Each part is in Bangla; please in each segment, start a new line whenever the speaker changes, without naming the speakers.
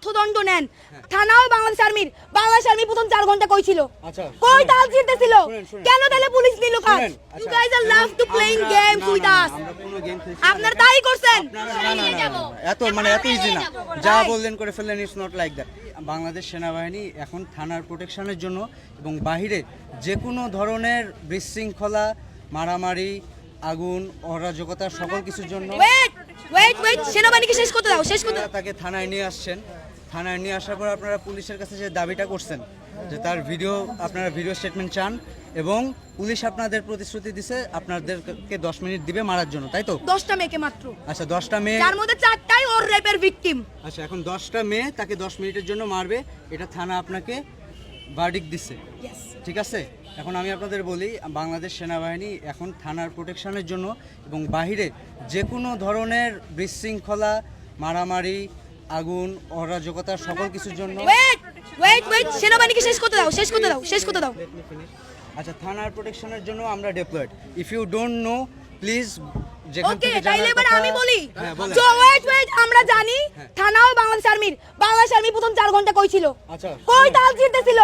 অর্থদণ্ড নেন থানাও বাংলাদেশ আর্মি প্রথম 4 ঘন্টা কই ছিল কই তাল জিততেছিল কেন তাহলে পুলিশ নিল cause you guys are love to playing games with us আপনারা তাই করছেন
এত ইজি না যা বললেন করে ফেললেন it's not like that Bangladesh সেনাবাহিনী এখন থানার প্রোটেকশনের জন্য এবং বাহিরে যে কোনো ধরনের বিশৃঙ্খলা মারামারি আগুন অরাজকতা সকল কিছুর জন্য
ওয়েট সেনাবাহিনীকে শেষ করতে দাও
তাকে থানায় নিয়ে আসছেন থানায় নিয়ে আসার পর আপনারা পুলিশের কাছে যে দাবিটা করছেন যে তার আপনারা ভিডিও স্টেটমেন্ট চান এবং পুলিশ আপনাদের প্রতিশ্রুতি দিছে আপনাদেরকে 10 মিনিট দিবে মারার জন্য তাই তো
10টা মেয়েকে মাত্র
আচ্ছা 10টা মেয়ে
যার মধ্যে 4টাই ওর রেপের ভিকটিম
আচ্ছা এখন 10টা মেয়ে তাকে 10 মিনিটের জন্য মারবে এটা থানা আপনাকে ভার্ডিক্ট দিছে ঠিক আছে এখন আমি আপনাদের বলি বাংলাদেশ সেনাবাহিনী এখন থানার প্রোটেকশনের জন্য এবং বাহিরে যে কোনো ধরনের বিশৃঙ্খলা মারামারি আগুন অরাজকতা সকল কিছুর জন্য
ওয়েট সেনাবাহিনীকে শেষ করতে দাও
আচ্ছা থানার প্রোটেকশনের জন্য আমরা deployed if you don't know please
okay তাইলে এবার আমি বলি সো ওয়েট আমরা জানি থানাও বাংলাদেশ আর্মি প্রথম 4 ঘন্টা কই ছিল কই তাল জিততেছিল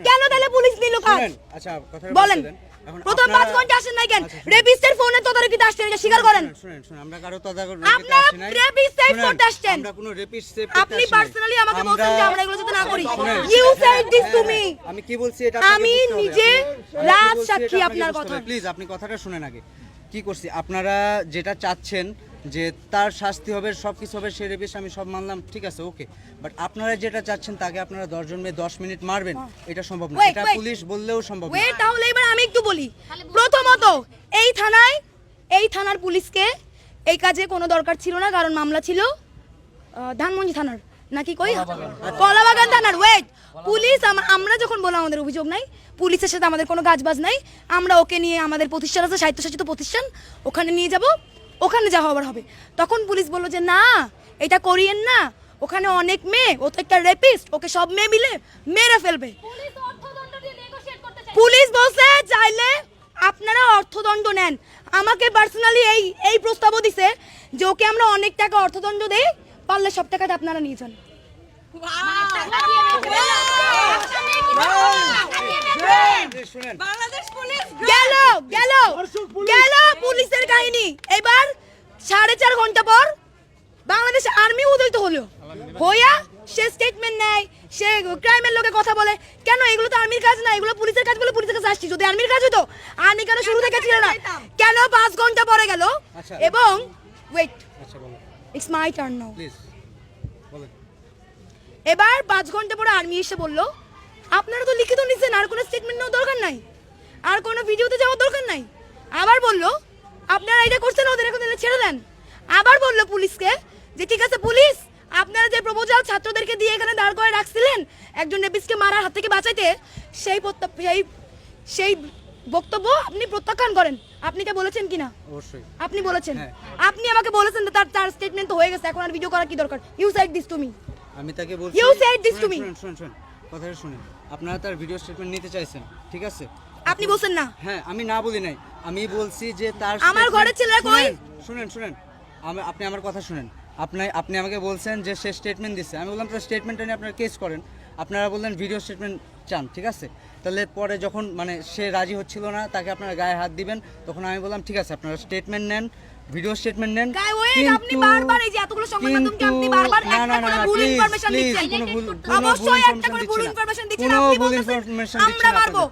কেন তাহলে পুলিশ নিল কাজ
আচ্ছা কথা
বলেন প্রথম 5 ঘন্টা আসেন নাই কেন রেপিস্টের ফোনে তদারকিতে আসছেন এটা স্বীকার করেন
শুনেন আমরা কারো তদারকিতে
আপনারা
আসি নাই
রেপিস্ট সেভ করতে আসছেন
আমরা কোনো রেপিস্ট সেভ করতে
আপনি পার্সোনালি আমাকে বলছেন যে আমরা এগুলো যাতে না করি you said this to me
আমি কি বলছি এটা
আমি নিজে রাত সাক্ষী আপনার কথা
প্লিজ আপনি কথাটা শুনেন আগে কি করছি আপনারা যেটা চাচ্ছেন যে তার শাস্তি হবে সবকিছু হবে সে রেপিস্ট আমি সব মানলাম ঠিক আছে ওকে বাট আপনারা যেটা চাচ্ছেন তাকে আপনারা 10 জন মেয়ে 10 মিনিট মারবেন এটা সম্ভব না এটা পুলিশ বললেও সম্ভব না
তাহলে এবার আমি একটু বলি প্রথমত এই থানার পুলিশকে এই কাজে কোনো দরকার ছিল না কারণ মামলা ছিল ধানমন্ডি থানার নাকি কই কলাবাগান থানার পুলিশ আমরা যখন বললাম আমাদের অভিযোগ নাই পুলিশের সাথে আমাদের কোনো কাজবাজ নাই আমরা ওকে নিয়ে আমাদের প্রতিষ্ঠান আছে স্বায়ত্তশাসিত প্রতিষ্ঠান ওখানে নিয়ে যাব ওখানে যা হবার হবে তখন পুলিশ বললো যে না এটা করিয়েন না ওখানে অনেক মেয়ে ও তো একটা রেপিস্ট ওকে সব মেয়ে মিলে মেরে ফেলবে পুলিশ বলছে চাইলে আপনারা অর্থদণ্ড নেন আমাকে পার্সোনালি এই প্রস্তাবও দিছে যে ওকে আমরা অনেক টাকা অর্থদণ্ড দেই পারলে সব টাকাটা আপনারা নিয়ে যান গেল পুলিশের কাহিনী এবার 4.5 ঘন্টা পর বাংলাদেশ আর্মি উদয়িত হলো হইয়া সে স্টেটমেন্ট নেয় সে ক্রাইমের লোকে কথা বলে কেন এগুলো তো আর্মির কাজ না এগুলো পুলিশের কাজ বলে পুলিশের কাছে আসছি যদি আর্মির কাজ হতো আর্মি কেন শুরু থেকে ছিল না কেন 5 ঘন্টা পরে গেল এবং wait it's my turn now এবার 5 ঘন্টা পরে আর্মি এসে বলল আপনারা তো লিখিত নিছেন আর কোনো স্টেটমেন্ট নেওয়ার দরকার নাই আর কোনো ভিডিওতে যাওয়ার দরকার নাই আবার বলল আপনারা এটা করছেন ওদের এখন ছেড়ে দেন আবার বলল পুলিশকে যে ঠিক আছে পুলিশ আপনারা যে প্রপোজাল ছাত্রদেরকে দিয়ে এখানে দাঁড় করে রাখছিলেন একজন রেপিস্টকে মারার হাত থেকে বাঁচাইতে সেই বক্তব্য আপনি প্রত্যাখ্যান করেন আপনি এটা বলেছেন কিনা
অবশ্যই
আপনি বলেছেন আপনি আমাকে বলেছেন তার স্টেটমেন্ট তো হয়ে গেছে এখন আর ভিডিও করার কি দরকার you said this to me
আমি তাকে বলছি
you said this to me
শুনুন কথাটা শুনুন আপনারা তার ভিডিও স্টেটমেন্ট নিতে চাইছেন ঠিক আছে
আপনি বলছেন না
হ্যাঁ আমি না বলি নাই আমি বলছি যে তার
আমার ঘরের ছেলেরা কই
শুনেন আপনি আমার কথা শুনেন আপনি আমাকে বলছেন যে সে স্টেটমেন্ট দিচ্ছে আমি বললাম তার স্টেটমেন্টটা নিয়ে আপনারা কেস করেন আপনারা বললেন ভিডিও স্টেটমেন্ট চান ঠিক আছে তাহলে পরে যখন সে রাজি হচ্ছিল না তাকে আপনারা গায়ে হাত দিবেন তখন আমি বললাম ঠিক আছে আপনারা স্টেটমেন্ট নেন ভিডিও স্টেটমেন্ট নেন
আপনি বারবার এই যে এতগুলো সংবাদ মাধ্যমকে আপনি বারবার একটা করে ভুল ইনফরমেশন দিচ্ছেন অবশ্যই একটা করে ভুল ইনফরমেশন দিচ্ছেন আপনি বলছেন আমরা মারবো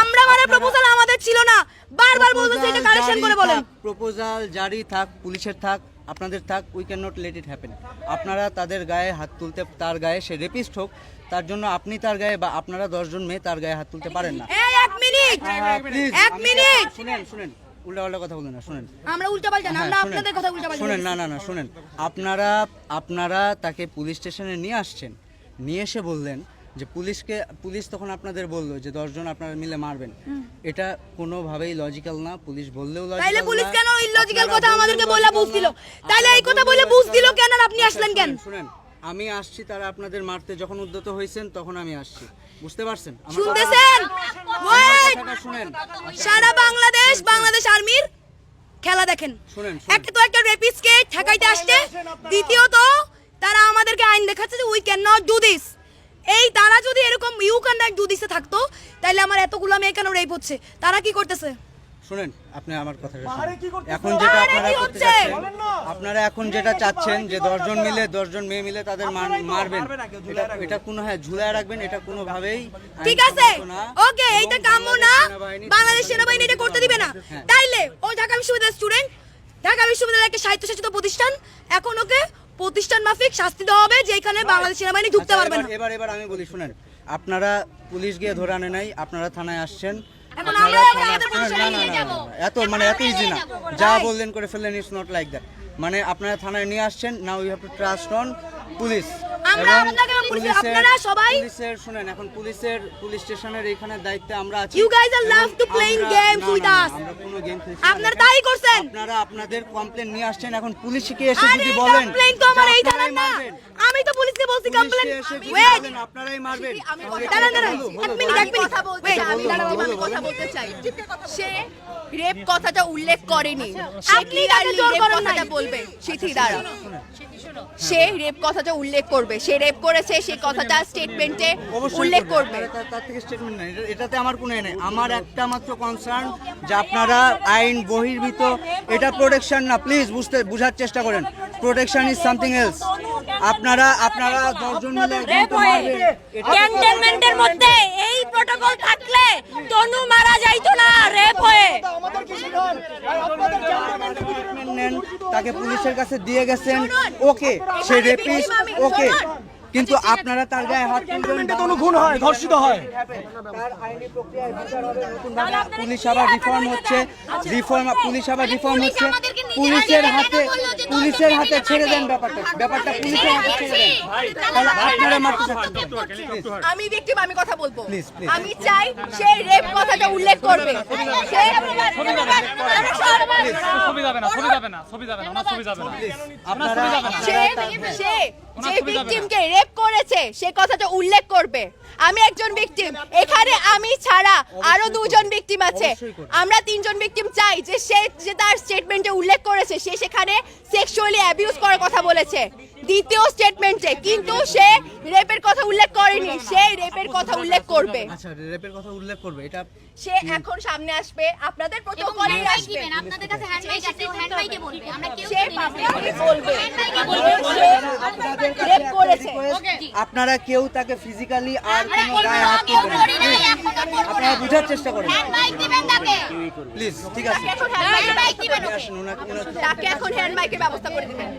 আমরা মারার প্রপোজাল আমাদের ছিল না বারবার বলতেছে এটা কারেকশন করে বলেন
প্রপোজাল জারি থাক পুলিশের থাক আপনাদের থাক we can not let it happen আপনারা তাদের গায়ে হাত তুলতে তার গায়ে সে রেপিস্ট হোক তার জন্য আপনি তার গায়ে বা আপনারা 10 জন মেয়ে তার গায়ে হাত তুলতে পারেন না
এই এক মিনিট
শুনেন উল্টাপাল্টা কথা বলেন না শুনেন
আমরা উল্টাপাল্টা না আমরা আপনাদের কথা উল্টাপাল্টা
শুনেন না শুনেন আপনারা তাকে পুলিশ স্টেশনে নিয়ে আসছেন নিয়ে এসে বললেন যে পুলিশ তখন আপনাদের বললো যে 10 জন আপনারা মিলে মারবেন এটা কোনোভাবেই লজিক্যাল না পুলিশ বললেও লজিক্যাল
তাইলে পুলিশ কেন ইললজিক্যাল কথা আমাদেরকে বলে বুঝছিল তাইলে এই কথা বলে বুঝছিল কেন আর আপনি আসলেন কেন
শুনেন আমি আসছি তারা আপনাদের মারতে যখন উদ্যত হয়েছেন তখন আমি আসছি বুঝতে পারছেন
শুনতেছেন
শুনেন
সারা বাংলাদেশ আর্মির খেলা দেখেন একটা তো একটা রেপিস্টকে ঠেকাইতে আসছে দ্বিতীয়ত তারা আমাদেরকে আইন দেখাচ্ছে যে we can not do this. এই তারা যদি এরকম ইউ ক্যান নট ডু দিসে থাকতো তাহলে আমার এতগুলো মেয়ে কেন রেপ হচ্ছে? তারা কি করতেছে?
শুনেন, আপনি আমার কথাটা শুনুন। এখন যেটা আপনারা করতে চাচ্ছেন, আপনারা এখন যেটা চাচ্ছেন যে 10 জন মিলে 10 জন মেয়ে মিলে তাদের মারবেন, এটা কোনো ঝুলায় রাখবেন, এটা কোনোভাবেই
ঠিক আছে, ওকে, এইটা কাম্য না। বাংলাদেশ সেনাবাহিনী এটা করতে দিবে না। তাইলে ও ঢাকা বিশ্ববিদ্যালয়ের স্টুডেন্ট, ঢাকা বিশ্ববিদ্যালয়ের একটা স্বায়ত্তশাসিত প্রতিষ্ঠান, এখন ওকে প্রতিষ্ঠান মাফিক শাস্তি দেওয়া হবে, যেখানে বাংলাদেশ সেনাবাহিনী ঢুকতে পারবে না।
এবার আমি বলি, শুনেন, আপনারা পুলিশ গিয়ে ধরে আনে নাই, আপনারা থানায় আসছেন।
এখন আমরা
এত ইজি না, যা বললেন করে ফেললেন, ইটস নট লাইক দ্যাট। মানে আপনারা থানায় নিয়ে আসছেন, now you have to trust on police. শুনেন, এখন পুলিশ স্টেশনের এখানে দায়িত্বে আমরা আছি।
You guys are love to playing games with us.
আমরা কোনো গেম খেলছি।
আপনারা তাই করছেন।
আপনারা আপনাদের কমপ্লেন নিয়ে আসছেন, এখন পুলিশকে এসে যদি বলেন
কমপ্লেইন তো আমার এই থানার না। আমি তো পুলিশকে বলছি কমপ্লেইন।
ওয়েট, আপনারাই মারবেন।
দাঁড়ান, এক মিনিট।
আমি কথা বলতে চাই। সে রেপ কথাটা উল্লেখ করেনি,
আপনি তাকে জোর করেন নাই।
কথাটা বলবে সিথি দ্বারা। সে রেপ কথাটা উল্লেখ করবে, সে রেপ করেছে, সেই কথাটা স্টেটমেন্টে উল্লেখ করবে।
তার থেকে স্টেটমেন্ট নাই, এটাতে আমার কোনো নেই। আমার একটা মাত্র কনসার্ন যে আপনারা আইন বহির্ভূত, এটা প্রোটেকশন না, প্লিজ বুঝার চেষ্টা করেন। Protection is something else. আপনারা 10 জন মিলে
ক্যান্টনমেন্টের মধ্যে এই প্রটোকল থাকলে তনু মারা যাইতো না রেপ হয়ে।
নেন, তাকে পুলিশের কাছে দিয়ে গেছেন, ওকে, সে রেপিস্ট, ওকে, কিন্তু আপনারা তার গায়ে হাত তুলবেন,
তনু খুন হয়, ধর্ষিত হয়।
তার আইনি প্রক্রিয়ায় বিচার হবে, নতুনভাবে পুলিশ আবার রিফর্ম হচ্ছে, পুলিশ আবার রিফর্ম হচ্ছে। পুলিশের হাতে ছেড়ে দেন ব্যাপারটা পুলিশের হাতে ছেড়ে দেন। তাহলে আপনারা মারতে চাচ্ছেন।
আমি ভিকটিম, আমি কথা বলবো।
Please.
আমি চাই সে রেপ কথাটা উল্লেখ করবে। সে যে ভিকটিমকে রেপ করেছে সে কথাটা উল্লেখ করবে। আমি একজন ভিকটিম, এখানে আমি ছাড়া আরো 2 জন ভিকটিম আছে। আমরা 3 জন ভিকটিম চাই যে সে যে তার স্টেটমেন্টে উল্লেখ করেছে সে সেখানে সেক্সুয়ালি অ্যাবিউজ করার কথা বলেছে দ্বিতীয় স্টেটমেন্টে, কিন্তু সে রেপের কথা উল্লেখ করেনি। সে রেপের কথা উল্লেখ করবে।
আচ্ছা, রেপের কথা উল্লেখ করবে, এটা
সে এখন সামনে আসবে, আপনাদের প্রটোকলে আসবে।
আপনাদের কাছে হ্যান্ড মাইক আছে, হ্যান্ড মাইকে বলবে। আমরা কেউ
সে পাবলিকলি বলবে
আপনাদের
রেপ করেছে।
আপনারা কেউ তাকে ফিজিক্যালি আর কোনো গায়ে হাত তুলবেন না। আপনারা বুঝার চেষ্টা করেন,
মাইক দিবেন তাকে।
প্লিজ। ঠিক আছে,
এখন হ্যান্ড মাইক
আসুন, ওনাকে
তাকে এখন হ্যান্ড মাইকের ব্যবস্থা করে দিবেন।